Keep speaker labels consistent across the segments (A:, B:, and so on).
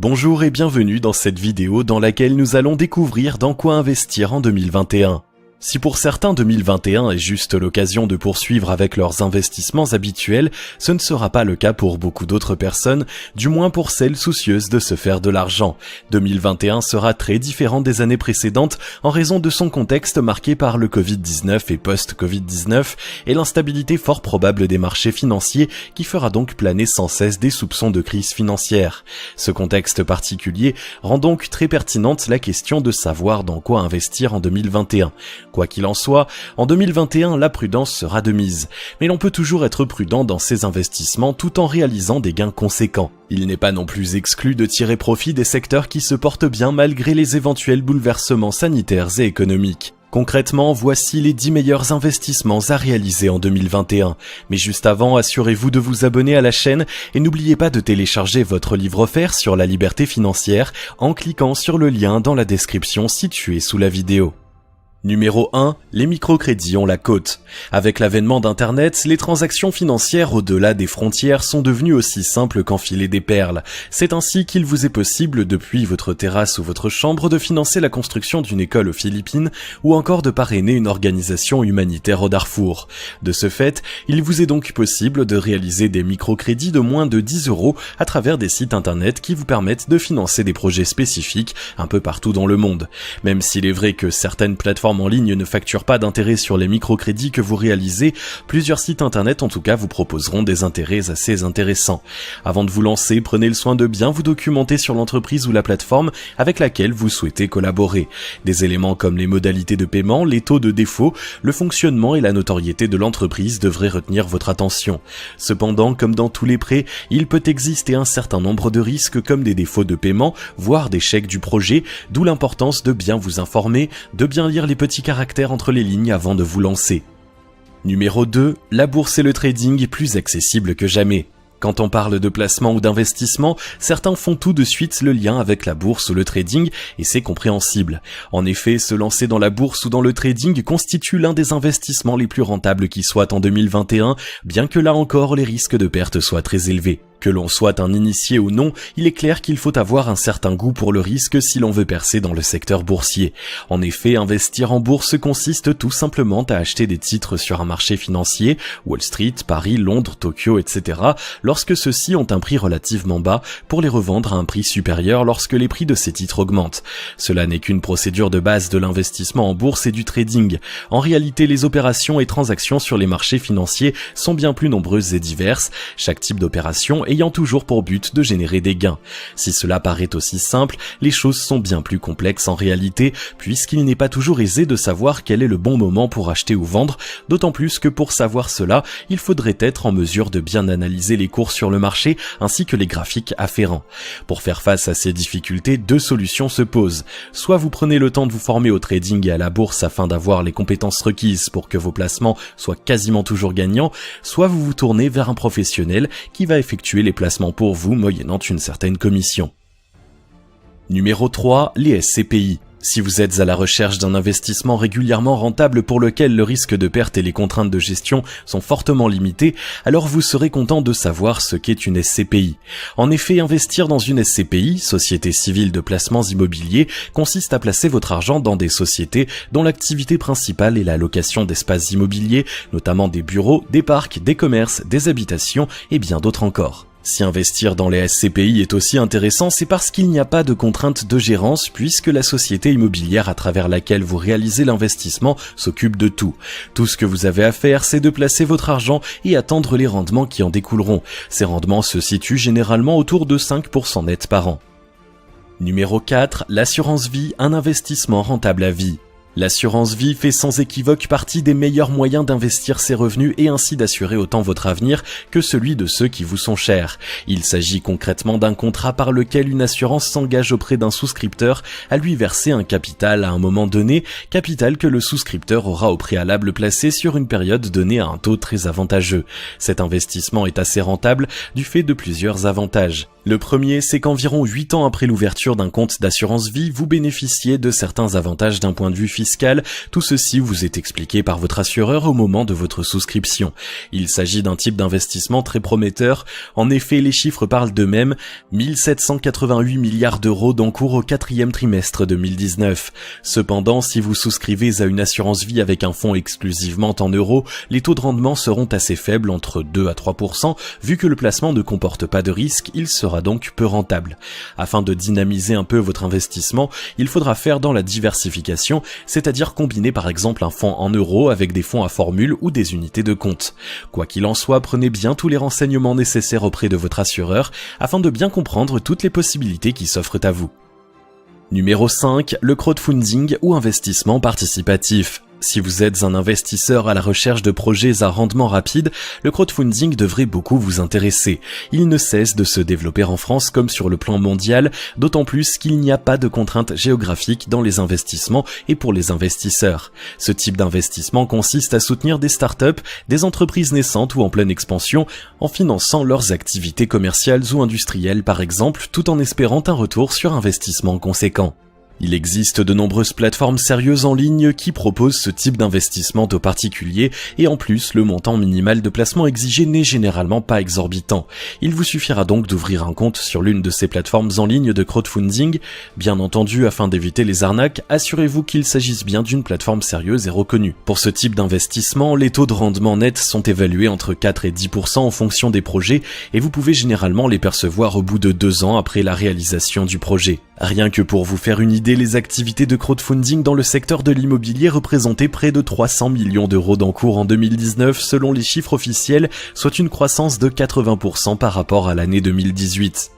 A: Bonjour et bienvenue dans cette vidéo dans laquelle nous allons découvrir dans quoi investir en 2021. Si pour certains 2021 est juste l'occasion de poursuivre avec leurs investissements habituels, ce ne sera pas le cas pour beaucoup d'autres personnes, du moins pour celles soucieuses de se faire de l'argent. 2021 sera très différent des années précédentes en raison de son contexte marqué par le Covid-19 et post-Covid-19 et l'instabilité fort probable des marchés financiers qui fera donc planer sans cesse des soupçons de crise financière. Ce contexte particulier rend donc très pertinente la question de savoir dans quoi investir en 2021. Quoi qu'il en soit, en 2021, la prudence sera de mise. Mais l'on peut toujours être prudent dans ses investissements tout en réalisant des gains conséquents. Il n'est pas non plus exclu de tirer profit des secteurs qui se portent bien malgré les éventuels bouleversements sanitaires et économiques. Concrètement, voici les 10 meilleurs investissements à réaliser en 2021. Mais juste avant, assurez-vous de vous abonner à la chaîne et n'oubliez pas de télécharger votre livre offert sur la liberté financière en cliquant sur le lien dans la description située sous la vidéo. Numéro 1, les microcrédits ont la cote. Avec l'avènement d'Internet, les transactions financières au-delà des frontières sont devenues aussi simples qu'enfiler des perles. C'est ainsi qu'il vous est possible, depuis votre terrasse ou votre chambre, de financer la construction d'une école aux Philippines ou encore de parrainer une organisation humanitaire au Darfour. De ce fait, il vous est donc possible de réaliser des microcrédits de moins de 10 € à travers des sites internet qui vous permettent de financer des projets spécifiques un peu partout dans le monde. Même s'il est vrai que certaines plateformes en ligne ne facturent pas d'intérêt sur les microcrédits que vous réalisez, plusieurs sites internet en tout cas vous proposeront des intérêts assez intéressants. Avant de vous lancer, prenez le soin de bien vous documenter sur l'entreprise ou la plateforme avec laquelle vous souhaitez collaborer. Des éléments comme les modalités de paiement, les taux de défaut, le fonctionnement et la notoriété de l'entreprise devraient retenir votre attention. Cependant, comme dans tous les prêts, il peut exister un certain nombre de risques comme des défauts de paiement, voire d'échec du projet, d'où l'importance de bien vous informer, de bien lire les petits caractères entre les lignes avant de vous lancer. Numéro 2, la bourse et le trading plus accessible que jamais. Quand on parle de placement ou d'investissement, certains font tout de suite le lien avec la bourse ou le trading, et c'est compréhensible. En effet, se lancer dans la bourse ou dans le trading constitue l'un des investissements les plus rentables qui soient en 2021, bien que là encore les risques de perte soient très élevés. Que l'on soit un initié ou non, il est clair qu'il faut avoir un certain goût pour le risque si l'on veut percer dans le secteur boursier. En effet, investir en bourse consiste tout simplement à acheter des titres sur un marché financier, Wall Street, Paris, Londres, Tokyo, etc., lorsque ceux-ci ont un prix relativement bas pour les revendre à un prix supérieur lorsque les prix de ces titres augmentent. Cela n'est qu'une procédure de base de l'investissement en bourse et du trading. En réalité, les opérations et transactions sur les marchés financiers sont bien plus nombreuses et diverses, chaque type d'opération ayant toujours pour but de générer des gains. Si cela paraît aussi simple, les choses sont bien plus complexes en réalité, puisqu'il n'est pas toujours aisé de savoir quel est le bon moment pour acheter ou vendre, d'autant plus que pour savoir cela, il faudrait être en mesure de bien analyser les cours sur le marché ainsi que les graphiques afférents. Pour faire face à ces difficultés, deux solutions se posent. Soit vous prenez le temps de vous former au trading et à la bourse afin d'avoir les compétences requises pour que vos placements soient quasiment toujours gagnants, soit vous vous tournez vers un professionnel qui va effectuer les placements pour vous moyennant une certaine commission. Numéro 3, les SCPI. Si vous êtes à la recherche d'un investissement régulièrement rentable pour lequel le risque de perte et les contraintes de gestion sont fortement limitées, alors vous serez content de savoir ce qu'est une SCPI. En effet, investir dans une SCPI, Société Civile de Placements Immobiliers, consiste à placer votre argent dans des sociétés dont l'activité principale est la location d'espaces immobiliers, notamment des bureaux, des parcs, des commerces, des habitations et bien d'autres encore. Si investir dans les SCPI est aussi intéressant, c'est parce qu'il n'y a pas de contrainte de gérance puisque la société immobilière à travers laquelle vous réalisez l'investissement s'occupe de tout. Tout ce que vous avez à faire, c'est de placer votre argent et attendre les rendements qui en découleront. Ces rendements se situent généralement autour de 5% net par an. Numéro 4, l'assurance vie, un investissement rentable à vie. L'assurance vie fait sans équivoque partie des meilleurs moyens d'investir ses revenus et ainsi d'assurer autant votre avenir que celui de ceux qui vous sont chers. Il s'agit concrètement d'un contrat par lequel une assurance s'engage auprès d'un souscripteur à lui verser un capital à un moment donné, capital que le souscripteur aura au préalable placé sur une période donnée à un taux très avantageux. Cet investissement est assez rentable du fait de plusieurs avantages. Le premier, c'est qu'environ 8 ans après l'ouverture d'un compte d'assurance vie, vous bénéficiez de certains avantages d'un point de vue fiscal. Tout ceci vous est expliqué par votre assureur au moment de votre souscription. Il s'agit d'un type d'investissement très prometteur. En effet, les chiffres parlent d'eux-mêmes. 1788 milliards d'euros d'encours au 4e trimestre 2019. Cependant, si vous souscrivez à une assurance vie avec un fonds exclusivement en euros, les taux de rendement seront assez faibles, entre 2 à 3%, vu que le placement ne comporte pas de risque, il sera donc peu rentable. Afin de dynamiser un peu votre investissement, il faudra faire dans la diversification, c'est-à-dire combiner par exemple un fonds en euros avec des fonds à formule ou des unités de compte. Quoi qu'il en soit, prenez bien tous les renseignements nécessaires auprès de votre assureur afin de bien comprendre toutes les possibilités qui s'offrent à vous. Numéro 5, le crowdfunding ou investissement participatif. Si vous êtes un investisseur à la recherche de projets à rendement rapide, le crowdfunding devrait beaucoup vous intéresser. Il ne cesse de se développer en France comme sur le plan mondial, d'autant plus qu'il n'y a pas de contraintes géographiques dans les investissements et pour les investisseurs. Ce type d'investissement consiste à soutenir des startups, des entreprises naissantes ou en pleine expansion, en finançant leurs activités commerciales ou industrielles par exemple, tout en espérant un retour sur investissement conséquent. Il existe de nombreuses plateformes sérieuses en ligne qui proposent ce type d'investissement aux particuliers et en plus, le montant minimal de placement exigé n'est généralement pas exorbitant. Il vous suffira donc d'ouvrir un compte sur l'une de ces plateformes en ligne de crowdfunding. Bien entendu, afin d'éviter les arnaques, assurez-vous qu'il s'agisse bien d'une plateforme sérieuse et reconnue. Pour ce type d'investissement, les taux de rendement net sont évalués entre 4 et 10% en fonction des projets et vous pouvez généralement les percevoir au bout de 2 ans après la réalisation du projet. Rien que pour vous faire une idée, les activités de crowdfunding dans le secteur de l'immobilier représentaient près de 300 millions d'euros d'encours en 2019 selon les chiffres officiels, soit une croissance de 80% par rapport à l'année 2018.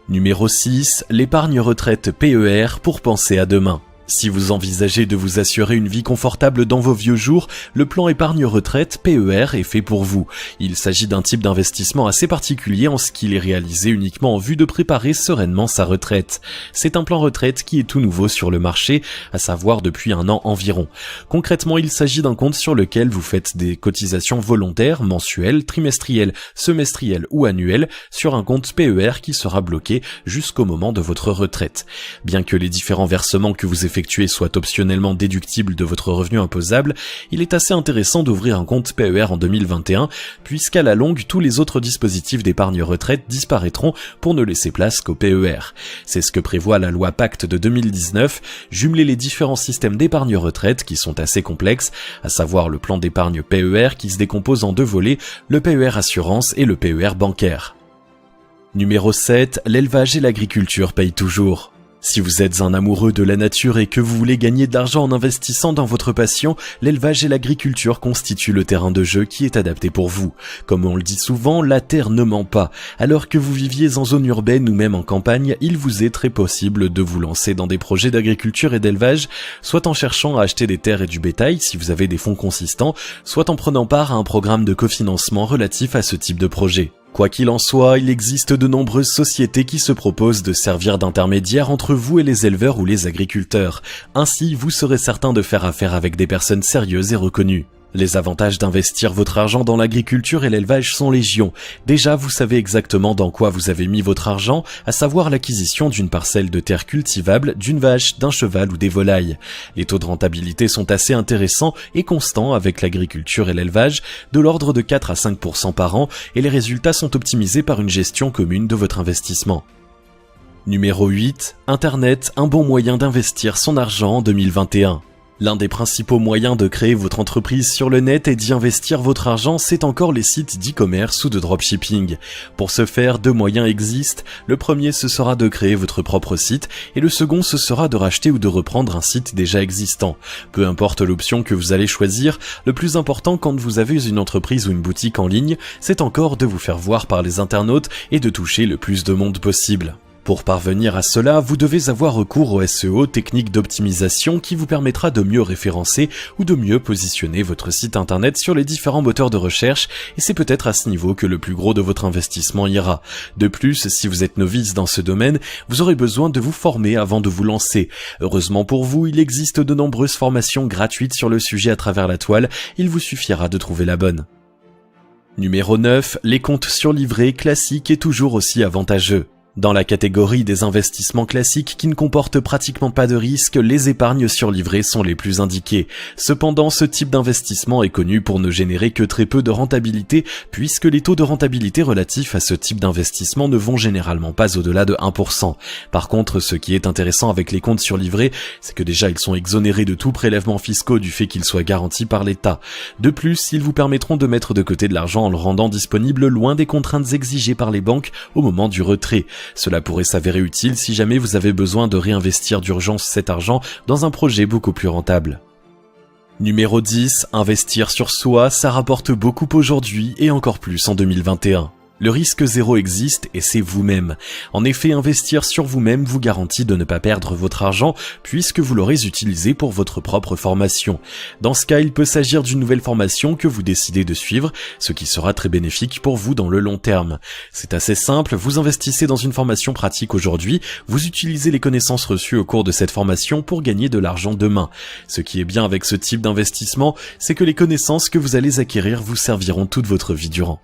A: Numéro 6, l'épargne retraite PER pour penser à demain. Si vous envisagez de vous assurer une vie confortable dans vos vieux jours, le plan épargne retraite PER est fait pour vous. Il s'agit d'un type d'investissement assez particulier en ce qu'il est réalisé uniquement en vue de préparer sereinement sa retraite. C'est un plan retraite qui est tout nouveau sur le marché, à savoir depuis 1 an environ. Concrètement, il s'agit d'un compte sur lequel vous faites des cotisations volontaires, mensuelles, trimestrielles, semestrielles ou annuelles sur un compte PER qui sera bloqué jusqu'au moment de votre retraite. Bien que les différents versements que vous effectuez soit optionnellement déductible de votre revenu imposable, il est assez intéressant d'ouvrir un compte PER en 2021, puisqu'à la longue, tous les autres dispositifs d'épargne retraite disparaîtront pour ne laisser place qu'au PER. C'est ce que prévoit la loi Pacte de 2019, jumeler les différents systèmes d'épargne retraite qui sont assez complexes, à savoir le plan d'épargne PER qui se décompose en 2 volets, le PER assurance et le PER bancaire. Numéro 7, l'élevage et l'agriculture payent toujours. Si vous êtes un amoureux de la nature et que vous voulez gagner de l'argent en investissant dans votre passion, l'élevage et l'agriculture constituent le terrain de jeu qui est adapté pour vous. Comme on le dit souvent, la terre ne ment pas. Alors que vous viviez en zone urbaine ou même en campagne, il vous est très possible de vous lancer dans des projets d'agriculture et d'élevage, soit en cherchant à acheter des terres et du bétail si vous avez des fonds consistants, soit en prenant part à un programme de cofinancement relatif à ce type de projet. Quoi qu'il en soit, il existe de nombreuses sociétés qui se proposent de servir d'intermédiaires entre vous et les éleveurs ou les agriculteurs. Ainsi, vous serez certain de faire affaire avec des personnes sérieuses et reconnues. Les avantages d'investir votre argent dans l'agriculture et l'élevage sont légion. Déjà, vous savez exactement dans quoi vous avez mis votre argent, à savoir l'acquisition d'une parcelle de terre cultivable, d'une vache, d'un cheval ou des volailles. Les taux de rentabilité sont assez intéressants et constants avec l'agriculture et l'élevage, de l'ordre de 4 à 5% par an, et les résultats sont optimisés par une gestion commune de votre investissement. Numéro 8. Internet, un bon moyen d'investir son argent en 2021. L'un des principaux moyens de créer votre entreprise sur le net et d'y investir votre argent, c'est encore les sites d'e-commerce ou de dropshipping. Pour ce faire, 2 moyens existent. Le premier, ce sera de créer votre propre site, et le second, ce sera de racheter ou de reprendre un site déjà existant. Peu importe l'option que vous allez choisir, le plus important quand vous avez une entreprise ou une boutique en ligne, c'est encore de vous faire voir par les internautes et de toucher le plus de monde possible. Pour parvenir à cela, vous devez avoir recours au SEO, technique d'optimisation qui vous permettra de mieux référencer ou de mieux positionner votre site internet sur les différents moteurs de recherche, et c'est peut-être à ce niveau que le plus gros de votre investissement ira. De plus, si vous êtes novice dans ce domaine, vous aurez besoin de vous former avant de vous lancer. Heureusement pour vous, il existe de nombreuses formations gratuites sur le sujet à travers la toile, il vous suffira de trouver la bonne. Numéro 9, les comptes sur livret classiques est toujours aussi avantageux. Dans la catégorie des investissements classiques qui ne comportent pratiquement pas de risque, les épargnes sur livret sont les plus indiquées. Cependant, ce type d'investissement est connu pour ne générer que très peu de rentabilité, puisque les taux de rentabilité relatifs à ce type d'investissement ne vont généralement pas au-delà de 1%. Par contre, ce qui est intéressant avec les comptes sur livret, c'est que déjà ils sont exonérés de tout prélèvement fiscaux du fait qu'ils soient garantis par l'État. De plus, ils vous permettront de mettre de côté de l'argent en le rendant disponible loin des contraintes exigées par les banques au moment du retrait. Cela pourrait s'avérer utile si jamais vous avez besoin de réinvestir d'urgence cet argent dans un projet beaucoup plus rentable. Numéro 10, investir sur soi, ça rapporte beaucoup aujourd'hui et encore plus en 2021. Le risque zéro existe et c'est vous-même. En effet, investir sur vous-même vous garantit de ne pas perdre votre argent puisque vous l'aurez utilisé pour votre propre formation. Dans ce cas, il peut s'agir d'une nouvelle formation que vous décidez de suivre, ce qui sera très bénéfique pour vous dans le long terme. C'est assez simple, vous investissez dans une formation pratique aujourd'hui, vous utilisez les connaissances reçues au cours de cette formation pour gagner de l'argent demain. Ce qui est bien avec ce type d'investissement, c'est que les connaissances que vous allez acquérir vous serviront toute votre vie durant.